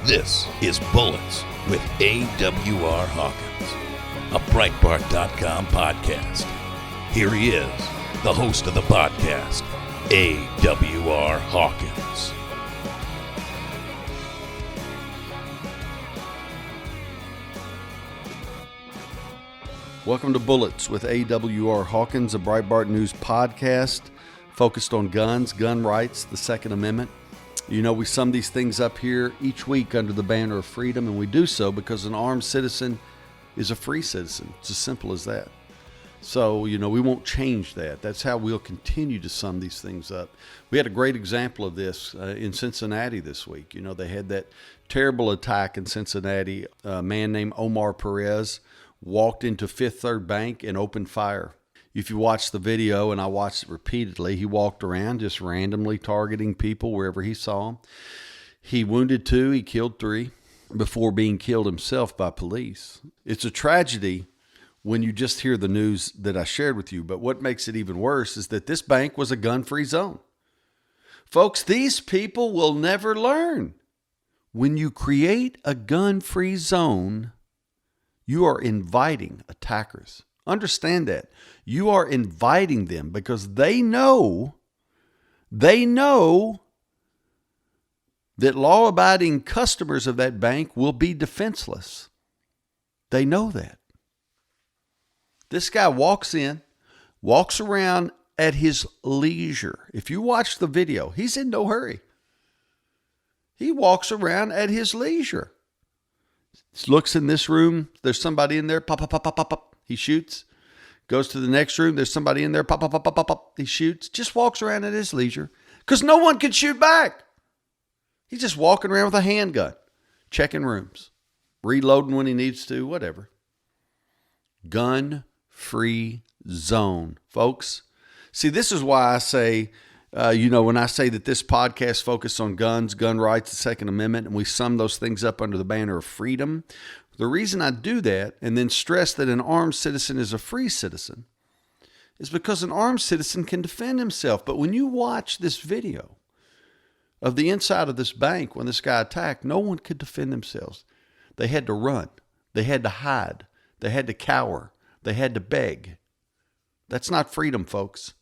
This is Bullets with AWR Hawkins, a Breitbart.com podcast. Here he is, the host of the podcast, AWR Hawkins. Welcome to Bullets with AWR Hawkins, a Breitbart News podcast focused on guns, gun rights, the Second Amendment. You know, we sum these things up here each week under the banner of freedom, and we do so because an armed citizen is a free citizen. It's as simple as that. So, you know, we won't change that. That's how we'll continue to sum these things up. We had a great example of this in Cincinnati this week. You know, they had that terrible attack in Cincinnati. A man named Omar Perez walked into Fifth Third Bank and opened fire. If you watch the video, and I watched it repeatedly, he walked around just randomly targeting people wherever he saw them. He wounded 2, he killed 3 before being killed himself by police. It's a tragedy when you just hear the news that I shared with you, but what makes it even worse is that this bank was a gun-free zone. Folks, these people will never learn. When you create a gun-free zone, you are inviting attackers. Understand that. You are inviting them because they know that law-abiding customers of that bank will be defenseless. They know that. This guy walks around at his leisure. If you watch the video, he's in no hurry. He walks around at his leisure. Looks in this room, there's somebody in there, pop, pop, pop, pop, pop, pop. He shoots. Goes to the next room, there's somebody in there, pop, pop, pop, pop, pop, pop. He shoots. Just walks around at his leisure because no one can shoot back. He's just walking around with a handgun, checking rooms, reloading when he needs to, whatever. Gun-free zone, folks. See, this is why I say, when I say that this podcast focuses on guns, gun rights, the Second Amendment, and we sum those things up under the banner of freedom, the reason I do that and then stress that an armed citizen is a free citizen is because an armed citizen can defend himself. But when you watch this video of the inside of this bank when this guy attacked, no one could defend themselves. They had to run. They had to hide. They had to cower. They had to beg. That's not freedom, folks.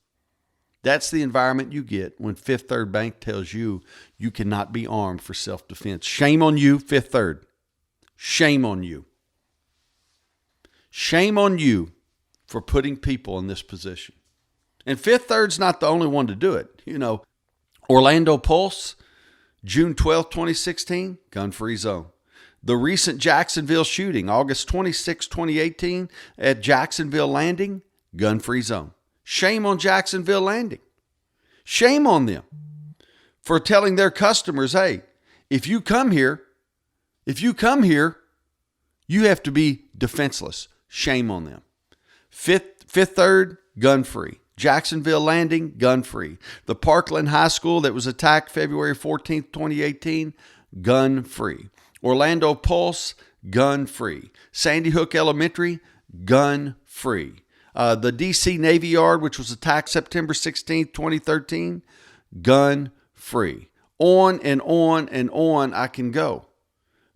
That's the environment you get when Fifth Third Bank tells you you cannot be armed for self-defense. Shame on you, Fifth Third. Shame on you. Shame on you for putting people in this position. And Fifth Third's not the only one to do it. You know, Orlando Pulse, June 12th, 2016, gun-free zone. The recent Jacksonville shooting, August 26, 2018, at Jacksonville Landing, gun-free zone. Shame on Jacksonville Landing. Shame on them for telling their customers, hey, if you come here, you have to be defenseless. Shame on them. Fifth Third, gun-free. Jacksonville Landing, gun-free. The Parkland High School that was attacked February 14th, 2018, gun-free. Orlando Pulse, gun-free. Sandy Hook Elementary, gun-free. The D.C. Navy Yard, which was attacked September 16th, 2013, gun-free. On and on and on I can go.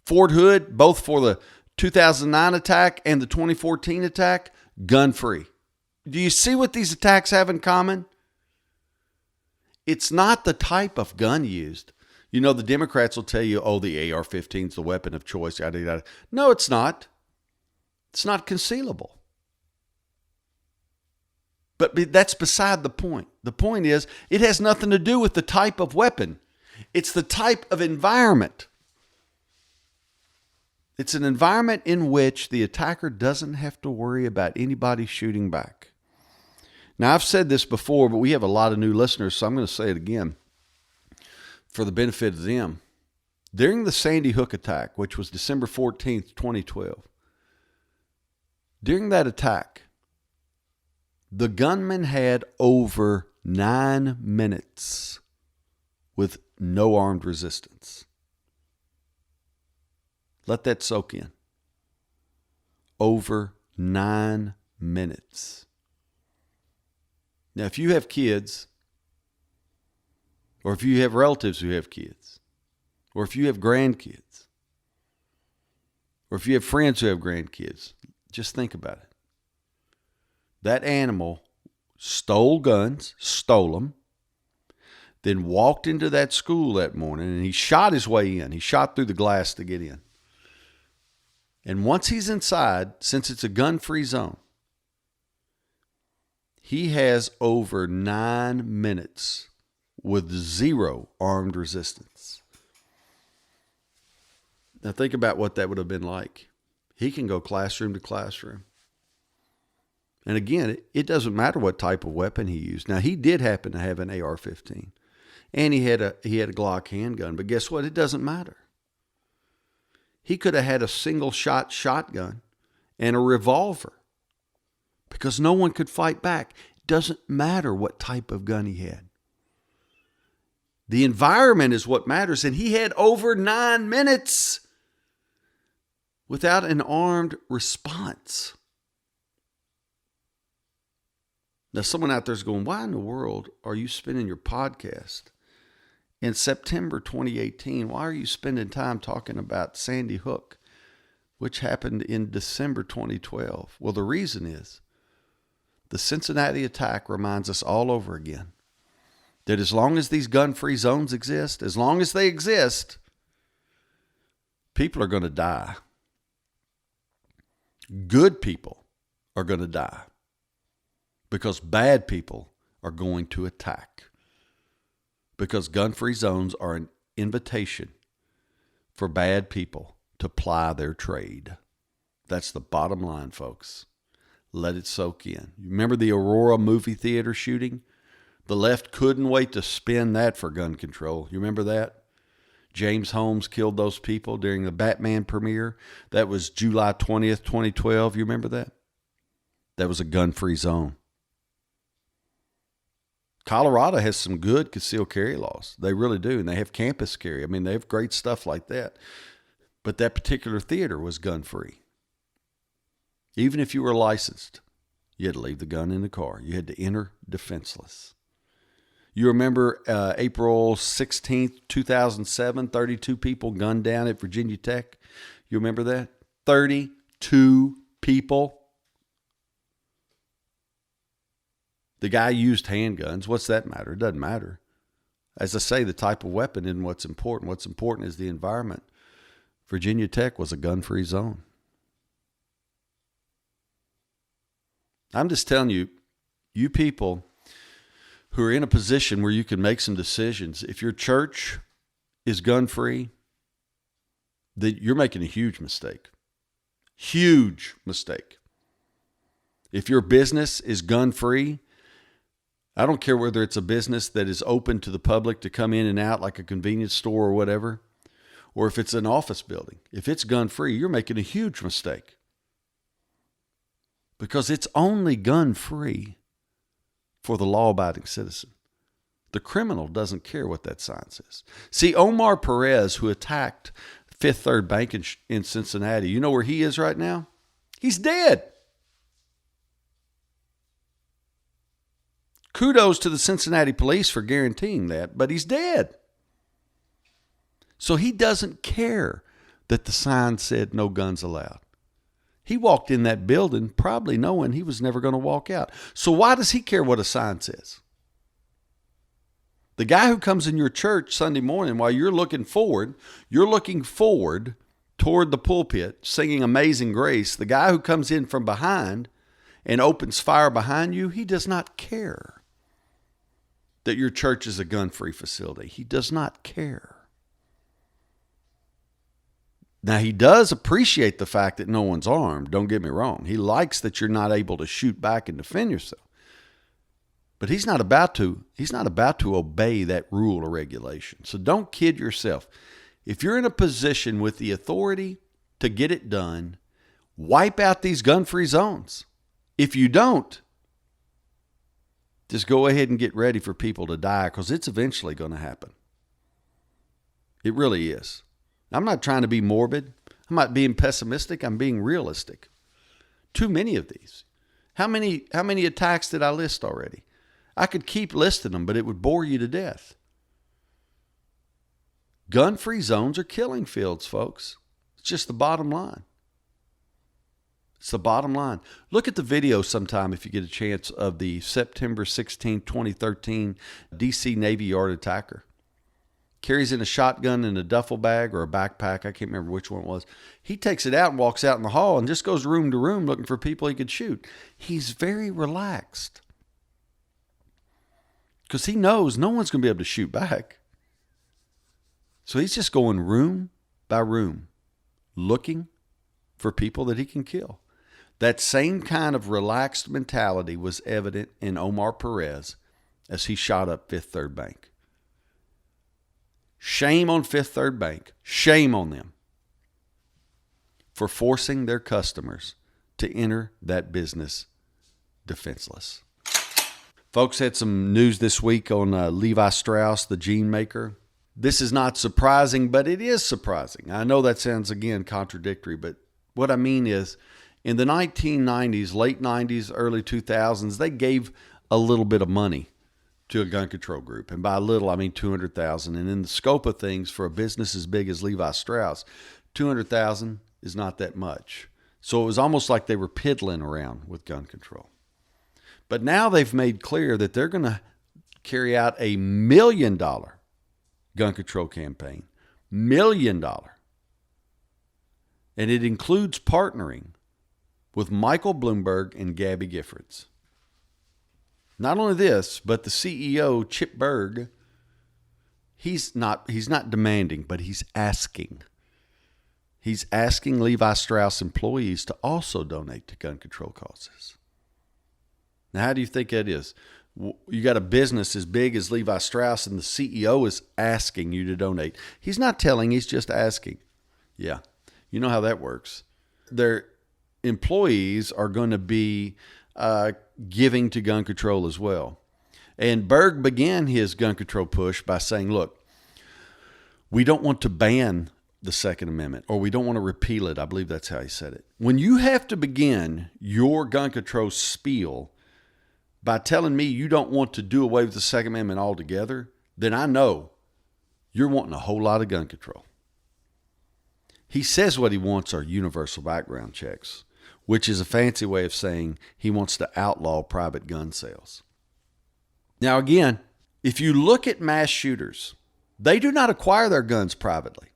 Fort Hood, both for the 2009 attack and the 2014 attack, gun-free. Do you see what these attacks have in common? It's not the type of gun used. You know, the Democrats will tell you, oh, the AR-15 is the weapon of choice. Yada, yada. No, it's not. It's not concealable. But that's beside the point. The point is, it has nothing to do with the type of weapon. It's the type of environment. It's an environment in which the attacker doesn't have to worry about anybody shooting back. Now, I've said this before, but we have a lot of new listeners, so I'm going to say it again for the benefit of them. During the Sandy Hook attack, which was December 14th, 2012, during that attack, the gunman had over 9 minutes with no armed resistance. Let that soak in. Over 9 minutes. Now, if you have kids, or if you have relatives who have kids, or if you have grandkids, or if you have friends who have grandkids, just think about it. That animal stole them, then walked into that school that morning, and he shot his way in. He shot through the glass to get in. And once he's inside, since it's a gun-free zone, he has over 9 minutes with 0 armed resistance. Now think about what that would have been like. He can go classroom to classroom. And again, it doesn't matter what type of weapon he used. Now, he did happen to have an AR-15, and he had a Glock handgun. But guess what? It doesn't matter. He could have had a single-shot shotgun and a revolver because no one could fight back. It doesn't matter what type of gun he had. The environment is what matters, and he had over 9 minutes without an armed response. Now, someone out there is going, why in the world are you spending your podcast in September 2018? Why are you spending time talking about Sandy Hook, which happened in December 2012? Well, the reason is the Cincinnati attack reminds us all over again that as long as these gun-free zones exist, as long as they exist, people are going to die. Good people are going to die because bad people are going to attack. Because gun-free zones are an invitation for bad people to ply their trade. That's the bottom line, folks. Let it soak in. You remember the Aurora movie theater shooting? The left couldn't wait to spin that for gun control. You remember that? James Holmes killed those people during the Batman premiere. That was July 20th, 2012. You remember that? That was a gun-free zone. Colorado has some good concealed carry laws. They really do. And they have campus carry. I mean, they have great stuff like that. But that particular theater was gun-free. Even if you were licensed, you had to leave the gun in the car. You had to enter defenseless. You remember April 16th, 2007, 32 people gunned down at Virginia Tech? You remember that? 32 people. The guy used handguns. What's that matter? It doesn't matter. As I say, the type of weapon isn't what's important. What's important is the environment. Virginia Tech was a gun-free zone. I'm just telling you, you people who are in a position where you can make some decisions, if your church is gun-free, then you're making a huge mistake. Huge mistake. If your business is gun-free, I don't care whether it's a business that is open to the public to come in and out like a convenience store or whatever, or if it's an office building. If it's gun-free, you're making a huge mistake. Because it's only gun-free for the law-abiding citizen. The criminal doesn't care what that sign says. See, Omar Perez, who attacked Fifth Third Bank in Cincinnati, you know where he is right now? He's dead. Kudos to the Cincinnati police for guaranteeing that, but he's dead. So he doesn't care that the sign said no guns allowed. He walked in that building probably knowing he was never going to walk out. So why does he care what a sign says? The guy who comes in your church Sunday morning while you're looking forward toward the pulpit singing Amazing Grace. The guy who comes in from behind and opens fire behind you, he does not care that your church is a gun-free facility. He does not care. Now, he does appreciate the fact that no one's armed. Don't get me wrong. He likes that you're not able to shoot back and defend yourself. But he's not about to obey that rule or regulation. So don't kid yourself. If you're in a position with the authority to get it done, wipe out these gun-free zones. If you don't, just go ahead and get ready for people to die because it's eventually going to happen. It really is. I'm not trying to be morbid. I'm not being pessimistic. I'm being realistic. Too many of these. How many attacks did I list already? I could keep listing them, but it would bore you to death. Gun-free zones are killing fields, folks. It's just the bottom line. It's the bottom line. Look at the video sometime if you get a chance of the September 16, 2013 D.C. Navy Yard attacker. Carries in a shotgun in a duffel bag or a backpack. I can't remember which one it was. He takes it out and walks out in the hall and just goes room to room looking for people he could shoot. He's very relaxed because he knows no one's going to be able to shoot back. So he's just going room by room looking for people that he can kill. That same kind of relaxed mentality was evident in Omar Perez as he shot up Fifth Third Bank. Shame on Fifth Third Bank. Shame on them for forcing their customers to enter that business defenseless. Folks, had some news this week on Levi Strauss, the jean maker. This is not surprising, but it is surprising. I know that sounds, again, contradictory, but what I mean is in the 1990s, late 90s, early 2000s, they gave a little bit of money to a gun control group. And by little, I mean $200,000. And in the scope of things, for a business as big as Levi Strauss, $200,000 is not that much. So it was almost like they were piddling around with gun control. But now they've made clear that they're going to carry out $1 million gun control campaign. $1 million. And it includes partnering with Michael Bloomberg and Gabby Giffords. Not only this, but the CEO, Chip Berg, he's not demanding, but he's asking. He's asking Levi Strauss employees to also donate to gun control causes. Now, how do you think that is? You got a business as big as Levi Strauss, and the CEO is asking you to donate. He's not telling, he's just asking. Yeah, you know how that works. Their employees are going to be giving to gun control as well. And Berg began his gun control push by saying, look, we don't want to ban the Second Amendment, or we don't want to repeal it. I believe that's how he said it. When you have to begin your gun control spiel by telling me you don't want to do away with the Second Amendment altogether, then I know you're wanting a whole lot of gun control. He says what he wants are universal background checks, which is a fancy way of saying he wants to outlaw private gun sales. Now, again, if you look at mass shooters, they do not acquire their guns privately.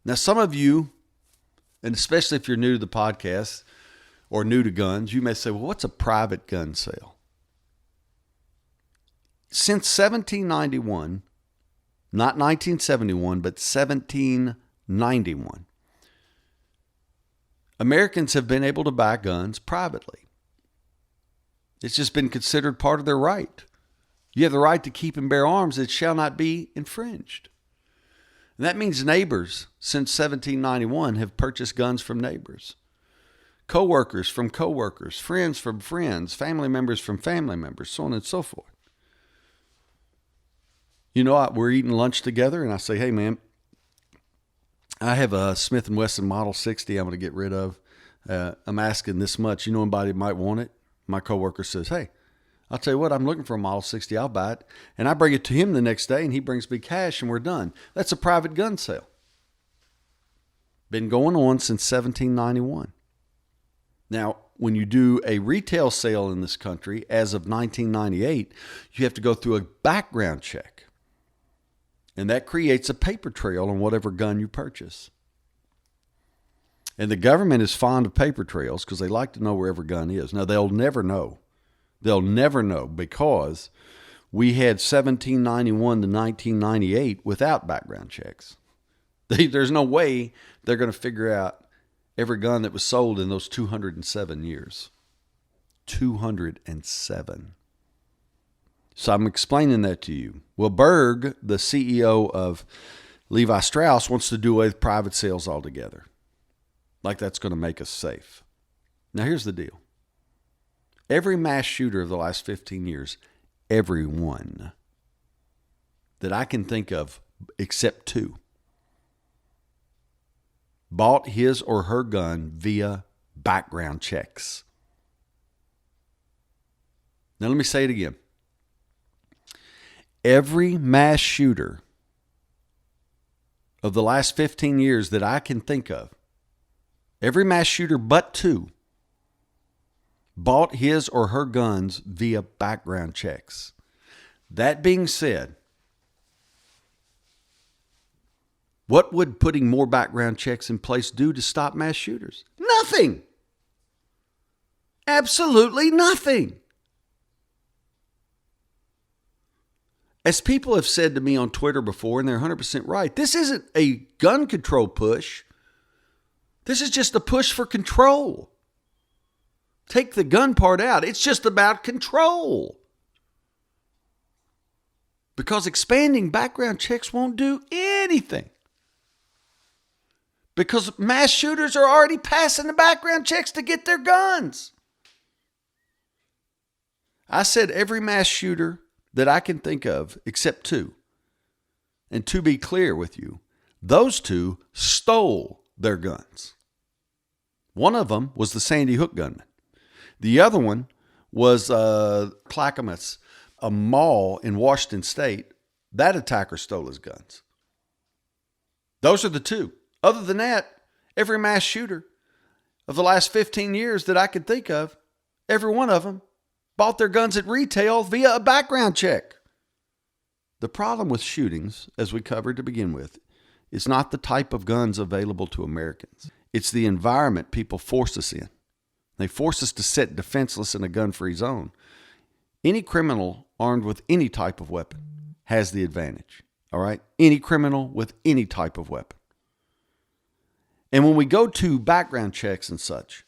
Now, some of you, and especially if you're new to the podcast or new to guns, you may say, well, what's a private gun sale? Since 1791, not 1971, but 1791, Americans have been able to buy guns privately. It's just been considered part of their right. You have the right to keep and bear arms that shall not be infringed. And that means neighbors since 1791 have purchased guns from neighbors. Co-workers from co-workers, friends from friends, family members from family members, so on and so forth. You know, we're eating lunch together and I say, hey man, I have a Smith & Wesson Model 60 I'm going to get rid of. I'm asking this much. You know anybody might want it? My coworker says, hey, I'll tell you what, I'm looking for a Model 60. I'll buy it. And I bring it to him the next day and he brings me cash and we're done. That's a private gun sale. Been going on since 1791. Now, when you do a retail sale in this country, as of 1998, you have to go through a background check. And that creates a paper trail on whatever gun you purchase. And the government is fond of paper trails because they like to know where every gun is. Now, they'll never know. They'll never know because we had 1791 to 1998 without background checks. There's no way they're going to figure out every gun that was sold in those 207 years. 207. So I'm explaining that to you. Well, Berg, the CEO of Levi Strauss, wants to do away with private sales altogether. Like that's going to make us safe. Now, here's the deal. Every mass shooter of the last 15 years, everyone that I can think of, except two, bought his or her gun via background checks. Now, let me say it again. Every mass shooter of the last 15 years that I can think of, Every mass shooter but 2 bought his or her guns via background checks. That being said, what would putting more background checks in place do to stop mass shooters? Nothing. Absolutely nothing. As people have said to me on Twitter before, and they're 100% right, this isn't a gun control push. This is just a push for control. Take the gun part out. It's just about control. Because expanding background checks won't do anything. Because mass shooters are already passing the background checks to get their guns. I said every mass shooter that I can think of, except 2. And to be clear with you, those 2 stole their guns. One of them was the Sandy Hook gunman. The other one was Clackamas, a mall in Washington State. That attacker stole his guns. Those are the 2. Other than that, every mass shooter of the last 15 years that I could think of, every one of them bought their guns at retail via a background check. The problem with shootings, as we covered to begin with, is not the type of guns available to Americans. It's the environment people force us in. They force us to sit defenseless in a gun-free zone. Any criminal armed with any type of weapon has the advantage. All right? Any criminal with any type of weapon. And when we go to background checks and such,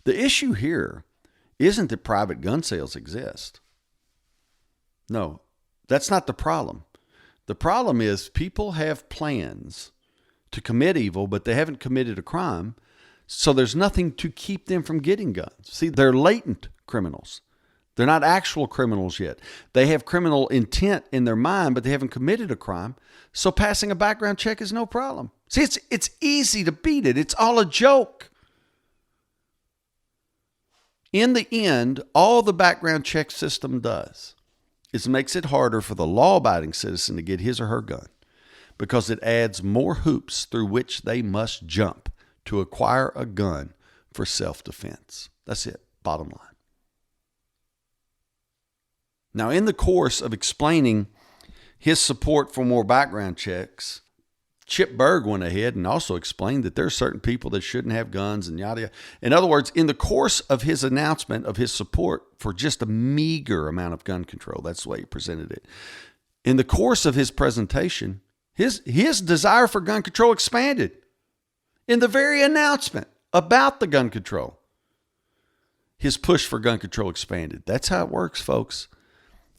the issue here isn't that private gun sales exist. No, that's not the problem. The problem is people have plans to commit evil, but they haven't committed a crime, so there's nothing to keep them from getting guns. See, they're latent criminals. They're not actual criminals yet. They have criminal intent in their mind, but they haven't committed a crime, so passing a background check is no problem. See, it's easy to beat it. It's all a joke. In the end, all the background check system does is makes it harder for the law-abiding citizen to get his or her gun because it adds more hoops through which they must jump to acquire a gun for self-defense. That's it, bottom line. Now, in the course of explaining his support for more background checks, Chip Berg went ahead and also explained that there are certain people that shouldn't have guns and yada yada. In other words, in the course of his announcement of his support for just a meager amount of gun control, that's the way he presented it. In the course of his presentation, his desire for gun control expanded. In the very announcement about the gun control, his push for gun control expanded. That's how it works, folks.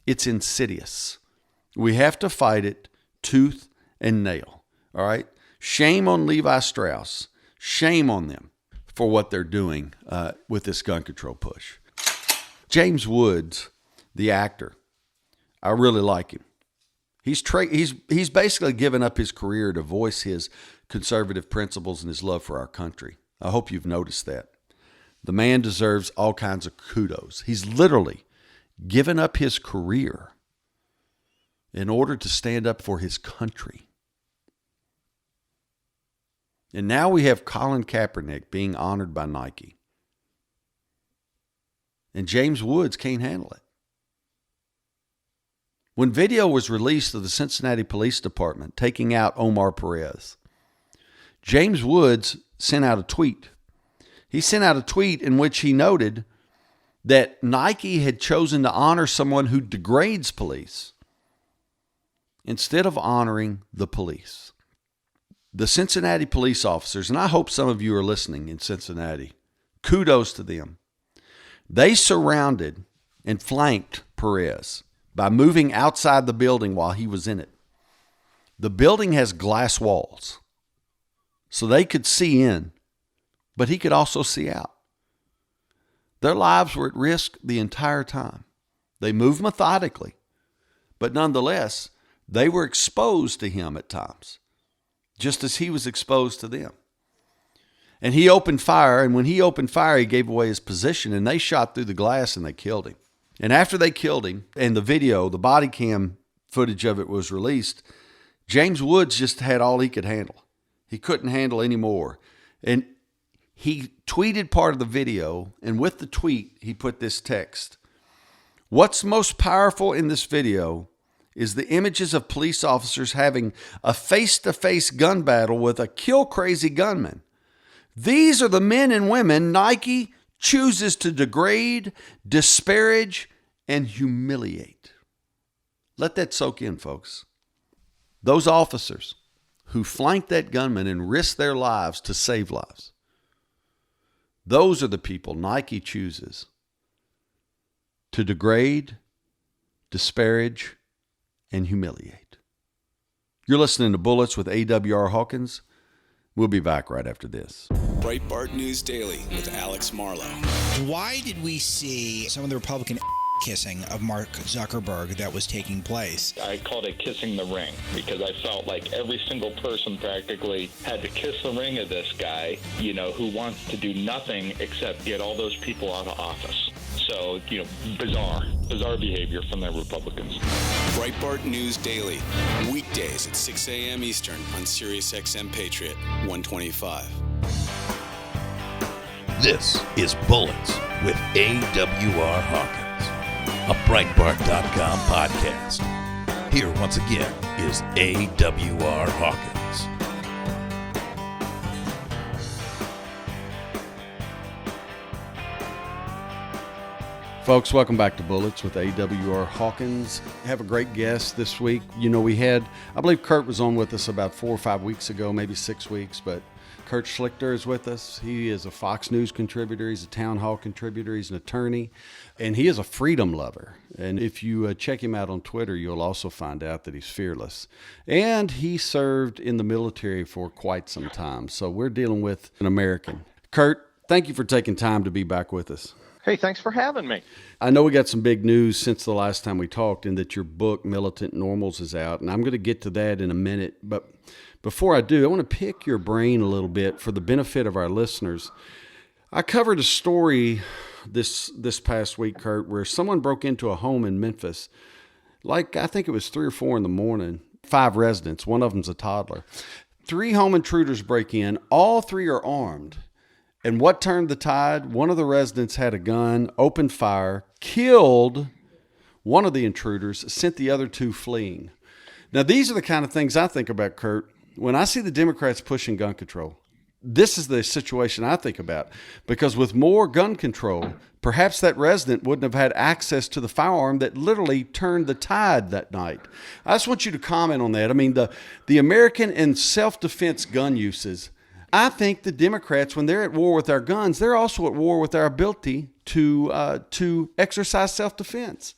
It's insidious. We have to fight it tooth and nail. All right. Shame on Levi Strauss. Shame on them for what they're doing with this gun control push. James Woods, the actor, I really like him. He's basically given up his career to voice his conservative principles and his love for our country. I hope you've noticed that. The man deserves all kinds of kudos. He's literally given up his career in order to stand up for his country. And now we have Colin Kaepernick being honored by Nike. And James Woods can't handle it. When video was released of the Cincinnati Police Department taking out Omar Perez, James Woods sent out a tweet. He sent out a tweet in which he noted that Nike had chosen to honor someone who degrades police instead of honoring the police. The Cincinnati police officers, and I hope some of you are listening in Cincinnati, kudos to them. They surrounded and flanked Perez by moving outside the building while he was in it. The building has glass walls, so they could see in, but he could also see out. Their lives were at risk the entire time. They moved methodically, but nonetheless, they were exposed to him at times, just as he was exposed to them. And he opened fire, and when he opened fire, he gave away his position, and they shot through the glass and they killed him. And after they killed him, and the video, the body cam footage of it was released, James Woods just had all he could handle. He couldn't handle any more. And he tweeted part of the video, and with the tweet, he put this text. What's most powerful in this video is the images of police officers having a face-to-face gun battle with a kill-crazy gunman. These are the men and women Nike chooses to degrade, disparage, and humiliate. Let that soak in, folks. Those officers who flanked that gunman and risked their lives to save lives, those are the people Nike chooses to degrade, disparage, and humiliate. You're listening to Bullets with AWR Hawkins. We'll be back right after this. Breitbart News Daily with Alex Marlow. Why did we see some of the Republican kissing of Mark Zuckerberg that was taking place? I called it kissing the ring because I felt like every single person practically had to kiss the ring of this guy, who wants to do nothing except get all those people out of office. So, bizarre behavior from the Republicans. Breitbart News Daily, weekdays at 6 a.m. Eastern on Sirius XM Patriot 125. This is Bullets with AWR Hawkins, a Breitbart.com podcast. Here once again is AWR Hawkins. Folks, welcome back to Bullets with AWR Hawkins. I have a great guest this week. I believe Kurt was on with us about 4 or 5 weeks ago, maybe 6 weeks, but Kurt Schlichter is with us. He is a Fox News contributor. He's a Town Hall contributor. He's an attorney, and he is a freedom lover. And if you check him out on Twitter, you'll also find out that he's fearless. And he served in the military for quite some time. So we're dealing with an American. Kurt, thank you for taking time to be back with us. Hey, thanks for having me. I know we got some big news since the last time we talked, and that your book, Militant Normals, is out, and I'm going to get to that in a minute. But before I do, I want to pick your brain a little bit for the benefit of our listeners. I covered a story this past week, Kurt, where someone broke into a home in Memphis, I think it was 3 or 4 in the morning, 5 residents, one of them's a toddler. 3 home intruders break in, all 3 are armed. And what turned the tide? One of the residents had a gun, opened fire, killed one of the intruders, sent the other 2 fleeing. Now, these are the kind of things I think about, Kurt. When I see the Democrats pushing gun control, this is the situation I think about. Because with more gun control, perhaps that resident wouldn't have had access to the firearm that literally turned the tide that night. I just want you to comment on that. I mean, the American and self-defense gun uses, I think the Democrats, when they're at war with our guns, they're also at war with our ability to exercise self-defense.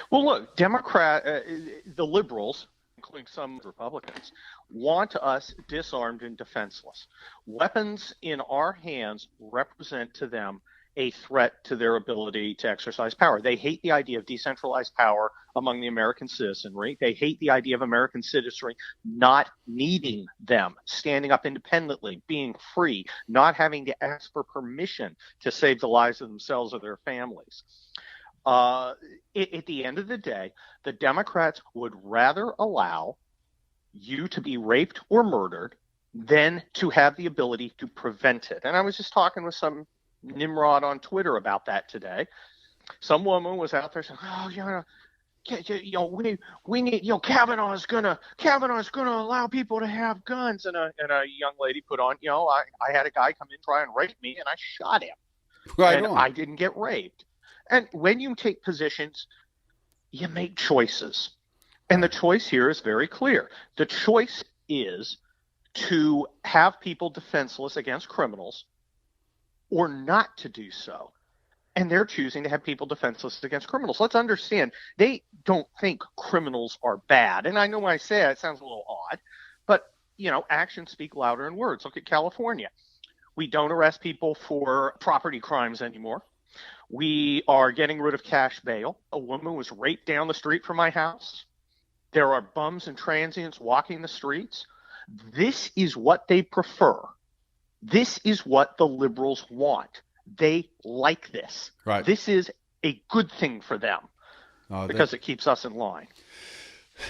Well, look, the liberals, including some Republicans, want us disarmed and defenseless. Weapons in our hands represent to them a threat to their ability to exercise power. They hate the idea of decentralized power among the American citizenry. They hate the idea of American citizenry not needing them, standing up independently, being free, not having to ask for permission to save the lives of themselves or their families. At the end of the day, the Democrats would rather allow you to be raped or murdered than to have the ability to prevent it. And I was just talking with some Nimrod on Twitter about that today. Some woman was out there saying, we need, Kavanaugh's gonna allow people to have guns. And a young lady put on, I had a guy come in, try and rape me, and I shot him. Right and on. I didn't get raped. And when you take positions, you make choices. And the choice here is very clear. The choice is to have people defenseless against criminals or not to do so. And they're choosing to have people defenseless against criminals. Let's understand, they don't think criminals are bad. And I know when I say it sounds a little odd, but, actions speak louder than words. Look at California. We don't arrest people for property crimes anymore. We are getting rid of cash bail. A woman was raped down the street from my house. There are bums and transients walking the streets. This is what they prefer. This is what the liberals want. They like this. Right. This is a good thing for them because it keeps us in line.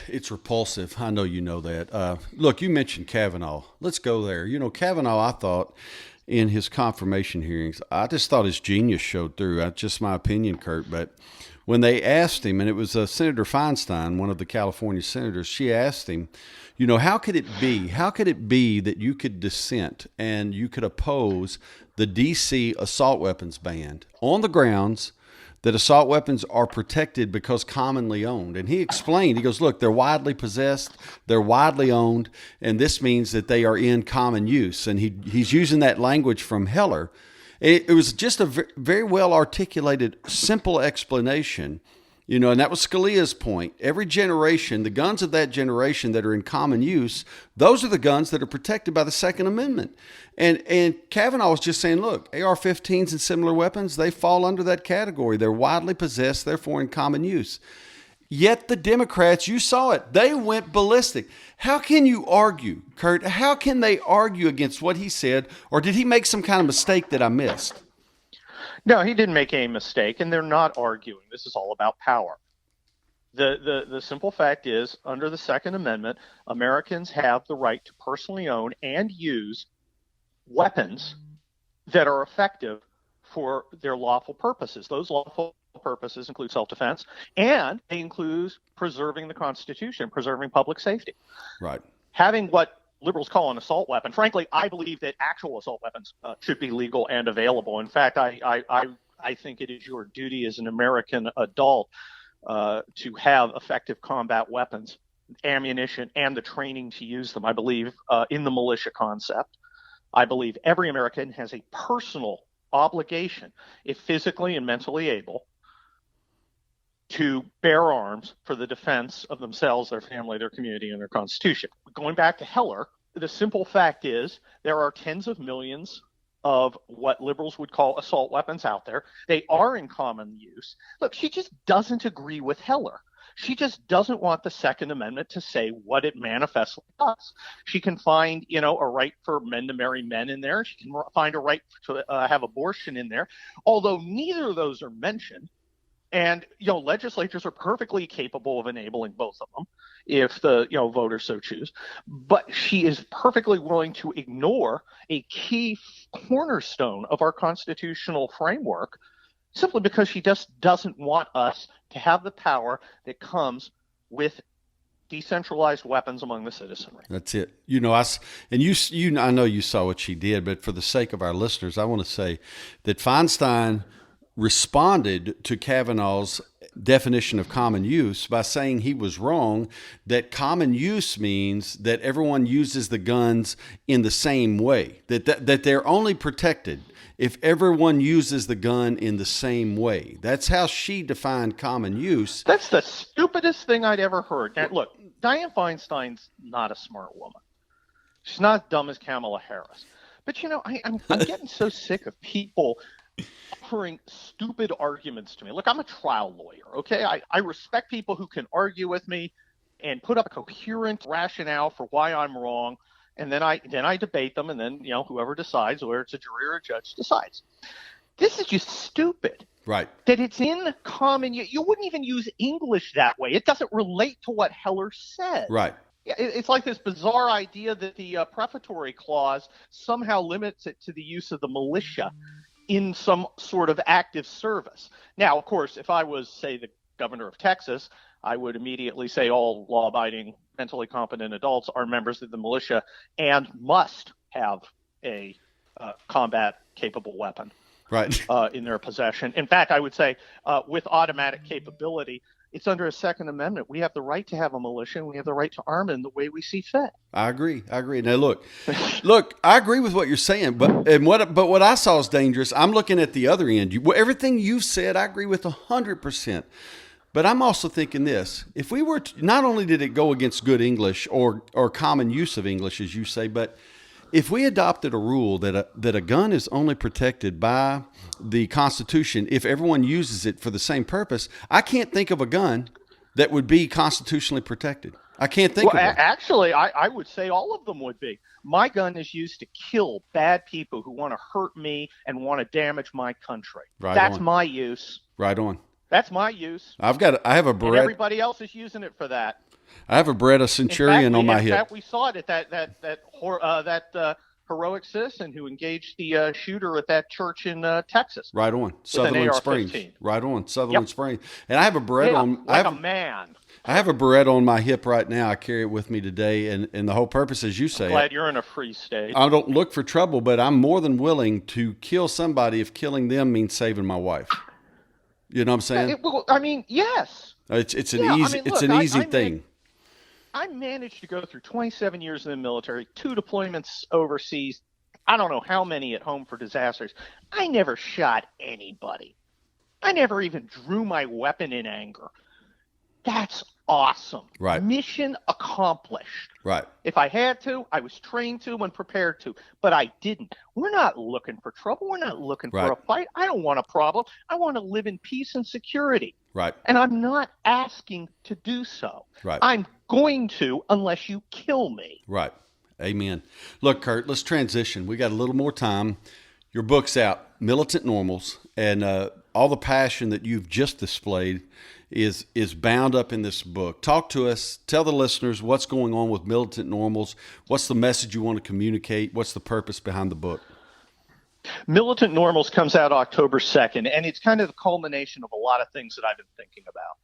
It's repulsive. I know you know that. Look, you mentioned Kavanaugh. Let's go there. Kavanaugh, I thought, in his confirmation hearings. I just thought his genius showed through. That's just my opinion, Kurt. But when they asked him, and it was Senator Feinstein, one of the California senators, she asked him, how could it be? How could it be that you could dissent and you could oppose the D.C. assault weapons ban on the grounds that assault weapons are protected because commonly owned? And he explained, he goes, look, they're widely possessed, they're widely owned, and this means that they are in common use. And he's using that language from Heller. It was just a very well articulated, simple explanation, and that was Scalia's point. Every generation, the guns of that generation that are in common use, those are the guns that are protected by the Second Amendment. And Kavanaugh was just saying, look, AR-15s and similar weapons, they fall under that category. They're widely possessed, therefore in common use. Yet the Democrats, you saw it, they went ballistic. How can you argue, Kurt? How can they argue against what he said? Or did he make some kind of mistake that I missed? No, he didn't make a mistake, and they're not arguing. This is all about power. The simple fact is, under the Second Amendment, Americans have the right to personally own and use weapons that are effective for their lawful purposes. Those lawful purposes include self-defense, and they include preserving the Constitution, preserving public safety. Right. Having what liberals call an assault weapon. Frankly, I believe that actual assault weapons should be legal and available. In fact, I think it is your duty as an American adult to have effective combat weapons, ammunition, and the training to use them. I believe in the militia concept. I believe every American has a personal obligation, if physically and mentally able, to bear arms for the defense of themselves, their family, their community, and their Constitution. Going back to Heller, the simple fact is there are tens of millions of what liberals would call assault weapons out there. They are in common use. Look, she just doesn't agree with Heller. She just doesn't want the Second Amendment to say what it manifestly does. She can find, a right for men to marry men in there. She can find a right to have abortion in there, although neither of those are mentioned. And, legislatures are perfectly capable of enabling both of them if the, voters so choose. But she is perfectly willing to ignore a key cornerstone of our constitutional framework simply because she just doesn't want us to have the power that comes with decentralized weapons among the citizenry. That's it. I know you saw what she did, but for the sake of our listeners, I want to say that Feinstein responded to Kavanaugh's definition of common use by saying he was wrong, that common use means that everyone uses the guns in the same way, that they're only protected if everyone uses the gun in the same way. That's how she defined common use. That's the stupidest thing I'd ever heard. Now, look, Dianne Feinstein's not a smart woman. She's not as dumb as Kamala Harris. But, I'm getting so sick of people offering stupid arguments to me. Look, I'm a trial lawyer, okay? I respect people who can argue with me and put up a coherent rationale for why I'm wrong, and then I debate them, and then whoever decides, whether it's a jury or a judge, decides. This is just stupid. Right. That it's in common. You wouldn't even use English that way. It doesn't relate to what Heller said. Right. It's like this bizarre idea that the prefatory clause somehow limits it to the use of the militia in some sort of active service. Now, of course, if I was, say, the governor of Texas, I would immediately say all law-abiding, mentally competent adults are members of the militia and must have a combat-capable weapon in their possession. In fact, I would say with automatic capability, it's under a Second Amendment. We have the right to have a militia, and we have the right to arm in the way we see fit. I agree. Now, look, I agree with what you're saying, but what I saw is dangerous. I'm looking at the other end. Everything you've said, I agree with 100%. But I'm also thinking this: if we were not only did it go against good English or common use of English, as you say, but if we adopted a rule that a gun is only protected by the Constitution if everyone uses it for the same purpose, I can't think of a gun that would be constitutionally protected. I can't think of one. Actually, I would say all of them would be. My gun is used to kill bad people who want to hurt me and want to damage my country. That's my use. Right on. That's my use. I have a Beretta. And everybody else is using it for that. I have a Beretta Centurion on my hip. In fact, we saw it at that heroic citizen who engaged the shooter at that church in Texas. Right on. Sutherland Springs. Right on. Sutherland Springs. And I have a beret on. Like a man. I have a beret on my hip right now. I carry it with me today. And the whole purpose, as you say, Glad you're in a free state. I don't look for trouble, but I'm more than willing to kill somebody if killing them means saving my wife. You know what I'm saying? Yes. It's an easy thing. I managed to go through 27 years in the military, 2 deployments overseas, I don't know how many at home for disasters. I never shot anybody. I never even drew my weapon in anger. That's awesome. Right. Mission accomplished. Right. If I had to, I was trained to and prepared to, but I didn't. We're not looking for trouble. We're not looking for a fight. I don't want a problem. I want to live in peace and security. Right. And I'm not asking to do so. Right. I'm going to unless you kill me. Right. Amen. Look, Kurt, let's transition. We got a little more time. Your book's out, Militant Normals, and all the passion that you've just displayed is bound up in this book. Talk to us. Tell the listeners what's going on with Militant Normals. What's the message you want to communicate? What's the purpose behind the book? Militant Normals comes out October 2nd, and it's kind of the culmination of a lot of things that I've been thinking about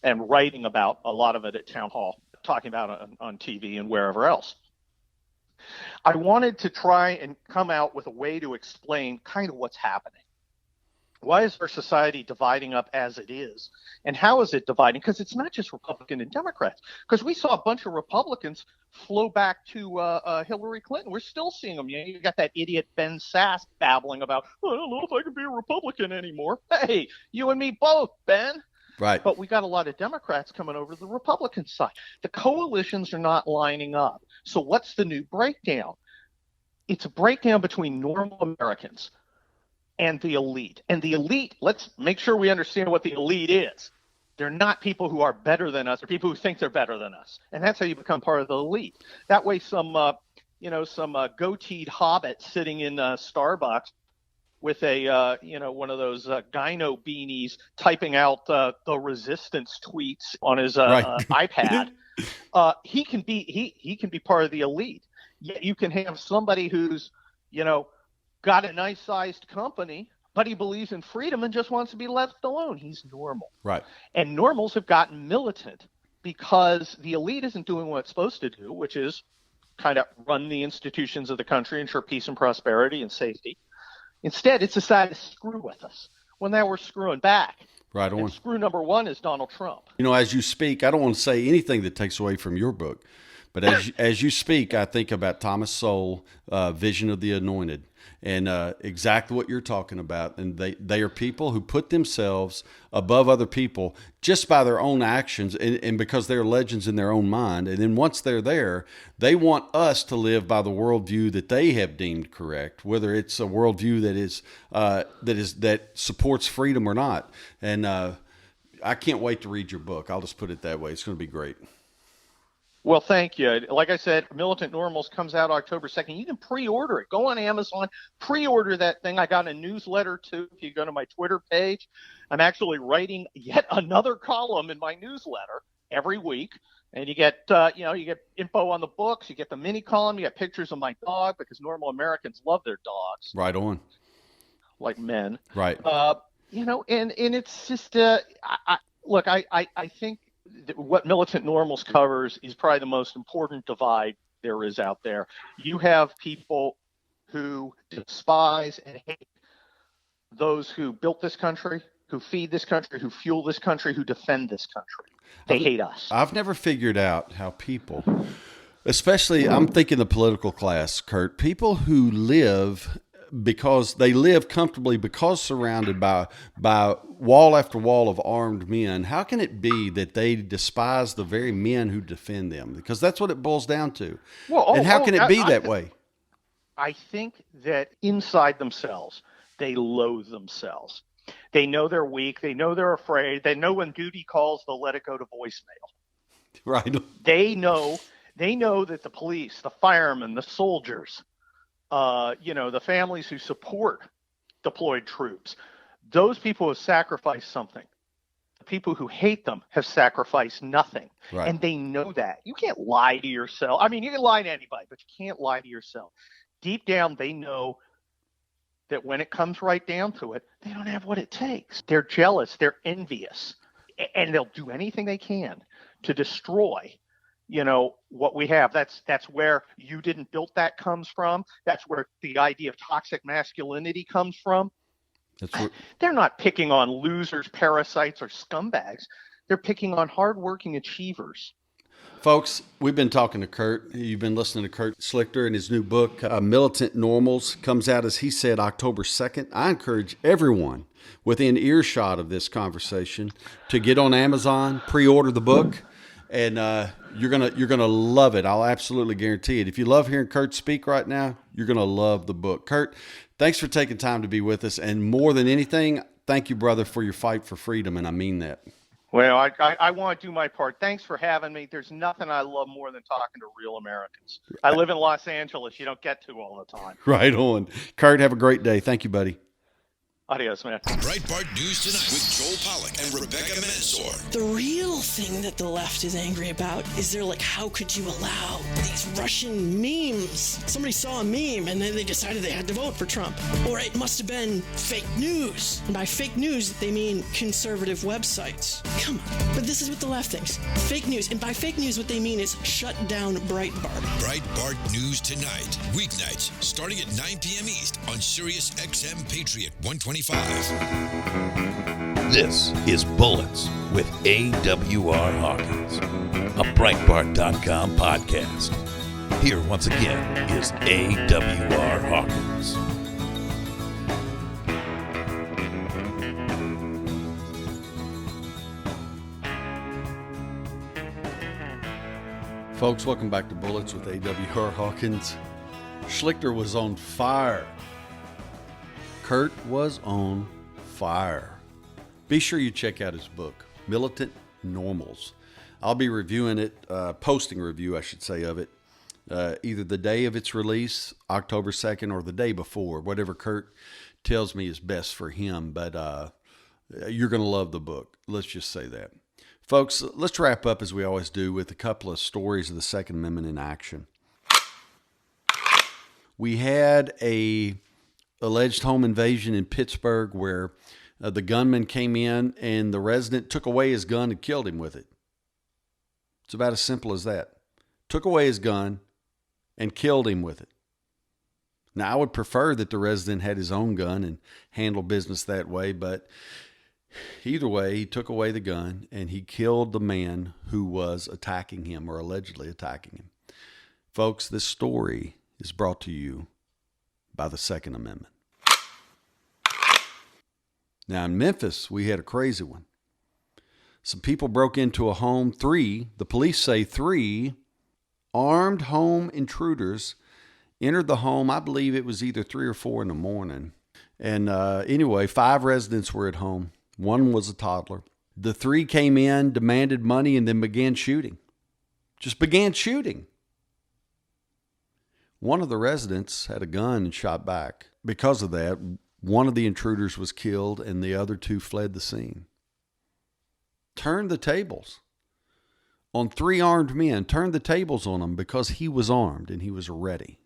and writing about, a lot of it at Town Hall, talking about on TV and wherever else. I wanted to try and come out with a way to explain kind of what's happening. Why is our society dividing up as it is? And how is it dividing? Because it's not just Republican and Democrats. Because we saw a bunch of Republicans flow back to Hillary Clinton. We're still seeing them. You got that idiot Ben Sass babbling about, I don't know if I can be a Republican anymore. Hey, you and me both, Ben. Right. But we got a lot of Democrats coming over to the Republican side. The coalitions are not lining up. So what's the new breakdown? It's a breakdown between normal Americans and the elite. And the elite, let's make sure we understand what the elite is. They're not people who are better than us or people who think they're better than us. And that's how you become part of the elite. That way some goateed hobbit sitting in Starbucks with a, one of those gyno beanies typing out the resistance tweets on his iPad, he can be part of the elite. Yet you can have somebody who's, got a nice sized company, but he believes in freedom and just wants to be left alone. He's normal. Right. And normals have gotten militant because the elite isn't doing what it's supposed to do, which is kind of run the institutions of the country, ensure peace and prosperity and safety. Instead, it's decided to screw with us. Well, now we're screwing back. Right on. And screw number one is Donald Trump. As you speak, I don't want to say anything that takes away from your book, but as you speak, I think about Thomas Sowell, Vision of the Anointed, and exactly what you're talking about. And they are people who put themselves above other people just by their own actions and because they're legends in their own mind. And then once they're there, they want us to live by the worldview that they have deemed correct, whether it's a worldview that supports freedom or not. And I can't wait to read your book. I'll just put it that way. It's going to be great. Well, thank you. Like I said, Militant Normals comes out October 2nd. You can pre-order it. Go on Amazon, pre-order that thing. I got a newsletter, too, if you go to my Twitter page. I'm actually writing yet another column in my newsletter every week. And you get, you get info on the books. You get the mini column. You get pictures of my dog because normal Americans love their dogs. Right on. Like men. Right. And it's just, I think what Militant Normals covers is probably the most important divide there is out there. You have people who despise and hate those who built this country, who feed this country, who fuel this country, who defend this country. They hate us. I've never figured out how people, especially I'm thinking the political class, Kurt, people who live because they live comfortably because surrounded by wall after wall of armed men. How can it be that they despise the very men who defend them? Because that's what it boils down to. And how can it be that way? I think that inside themselves, they loathe themselves. They know they're weak. They know they're afraid. They know when duty calls, they'll let it go to voicemail. Right. They know that the police, the firemen, the soldiers, the families who support deployed troops, those people have sacrificed something. The people who hate them have sacrificed nothing. Right. And they know that. You can't lie to yourself. I mean, you can lie to anybody, but you can't lie to yourself. deep down, they know that when it comes right down to it, they don't have what it takes. They're jealous, they're envious, and they'll do anything they can to destroy, what we have. That's where "you didn't build that" comes from. That's where the idea of toxic masculinity comes from. They're not picking on losers, parasites, or scumbags. They're picking on hardworking achievers. Folks, we've been talking to Kurt. You've been listening to Kurt Schlichter, and his new book, Militant Normals, comes out, as he said, October 2nd. I encourage everyone within earshot of this conversation to get on Amazon, pre-order the book, and you're gonna love it. I'll absolutely guarantee it. If you love hearing Kurt speak right now, you're gonna love the book. Kurt, thanks for taking time to be with us, and more than anything, thank you, brother, for your fight for freedom, and I mean that. Well, I want to do my part. Thanks for having me. There's nothing I love more than talking to real Americans. I live in Los Angeles. You don't get to all the time. Right on. Kurt, have a great day. Thank you, buddy. Adios, man. Breitbart News Tonight with Joel Pollack and Rebecca Mansour. The real thing that the left is angry about is they're like, how could you allow these Russian memes? Somebody saw a meme and then they decided they had to vote for Trump. Or it must have been fake news. And by fake news, they mean conservative websites. Come on. But this is what the left thinks. Fake news. And by fake news, what they mean is shut down Breitbart. Breitbart News Tonight. Weeknights starting at 9 p.m. East on Sirius XM Patriot 125. This is Bullets with AWR Hawkins, a Breitbart.com podcast. Here once again is AWR Hawkins. Folks, welcome back to Bullets with AWR Hawkins. Schlichter was on fire. Kurt was on fire. Be sure you check out his book, Militant Normals. I'll be reviewing it, posting a review, I should say, of it, either the day of its release, October 2nd, or the day before, whatever Kurt tells me is best for him. But you're going to love the book. Let's just say that. Folks, let's wrap up, as we always do, with a couple of stories of the Second Amendment in action. We had a alleged home invasion in Pittsburgh where the gunman came in and the resident took away his gun and killed him with it. It's about as simple as that. Took away his gun and killed him with it. Now, I would prefer that the resident had his own gun and handled business that way, but either way, he took away the gun and he killed the man who was attacking him, or allegedly attacking him. Folks, this story is brought to you by the Second Amendment. Now, in Memphis, we had a crazy one. Some people broke into a home. The police say three armed home intruders entered the home. I believe it was either 3 or 4 in the morning. And anyway, 5 residents were at home. One was a toddler. The 3 came in, demanded money, and then began shooting. Just began shooting. One of the residents had a gun and shot back. Because of that, one of the intruders was killed and the other 2 fled the scene. Turned the tables on 3 armed men. Turned the tables on them because he was armed and he was ready.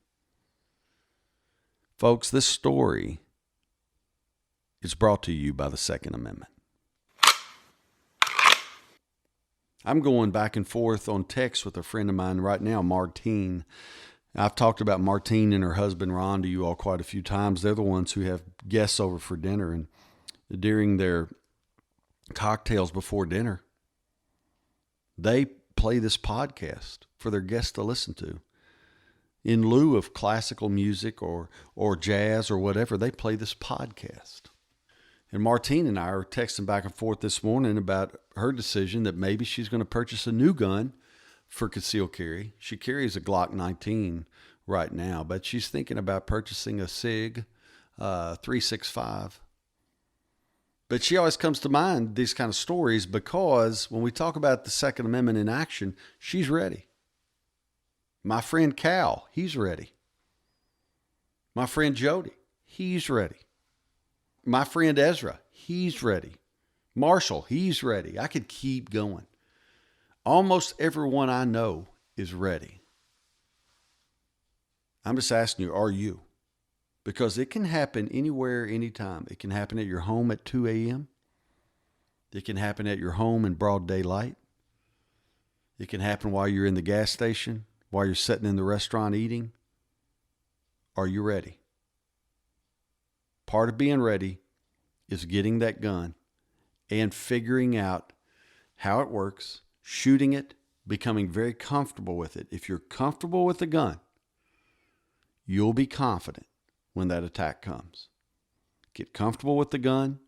Folks, this story is brought to you by the Second Amendment. I'm going back and forth on text with a friend of mine right now, Martine. I've talked about Martine and her husband, Ron, to you all quite a few times. They're the ones who have guests over for dinner, and during their cocktails before dinner, they play this podcast for their guests to listen to. In lieu of classical music or jazz or whatever, they play this podcast. And Martine and I are texting back and forth this morning about her decision that maybe she's going to purchase a new gun for concealed carry. She carries a Glock 19 right now, but she's thinking about purchasing a SIG 365. But she always comes to mind these kind of stories because when we talk about the Second Amendment in action, she's ready. My friend Cal, he's ready. My friend Jody, he's ready. My friend Ezra, he's ready. Marshall, he's ready. I could keep going. Almost everyone I know is ready. I'm just asking you, are you? Because it can happen anywhere, anytime. It can happen at your home at 2 a.m. It can happen at your home in broad daylight. It can happen while you're in the gas station, while you're sitting in the restaurant eating. Are you ready? Part of being ready is getting that gun and figuring out how it works, shooting it, becoming very comfortable with it. If you're comfortable with the gun, you'll be confident when that attack comes. Get comfortable with the gun.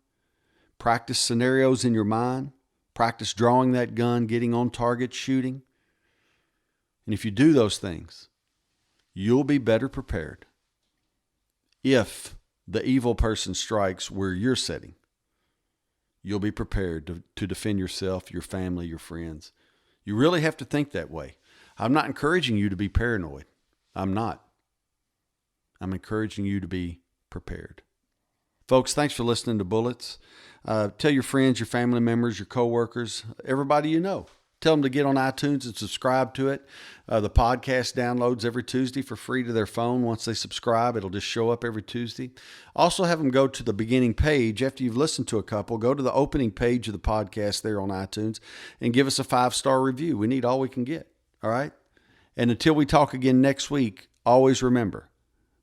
Practice scenarios in your mind. Practice drawing that gun, getting on target, shooting. And if you do those things, you'll be better prepared if the evil person strikes where you're sitting. You'll be prepared to defend yourself, your family, your friends. You really have to think that way. I'm not encouraging you to be paranoid. I'm not. I'm encouraging you to be prepared. Folks, thanks for listening to Bullets. Tell your friends, your family members, your coworkers, everybody you know. Tell them to get on iTunes and subscribe to it. The podcast downloads every Tuesday for free to their phone. Once they subscribe, it'll just show up every Tuesday. Also have them go to the beginning page. After you've listened to a couple, go to the opening page of the podcast there on iTunes and give us a 5-star review. We need all we can get, all right? And until we talk again next week, always remember,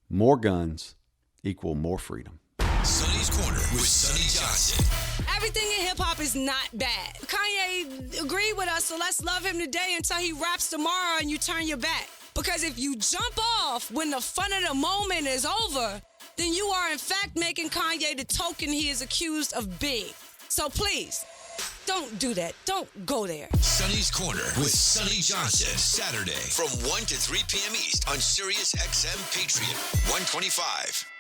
more guns equal more freedom. Sonny's Corner with Sonny Johnson. Everything in hip-hop is not bad. Kanye agreed with us, so let's love him today until he raps tomorrow and you turn your back. Because if you jump off when the fun of the moment is over, then you are in fact making Kanye the token he is accused of being. So please, don't do that. Don't go there. Sonny's Corner with Sonny Johnson. Saturday from 1 to 3 p.m. East on Sirius XM Patriot 125.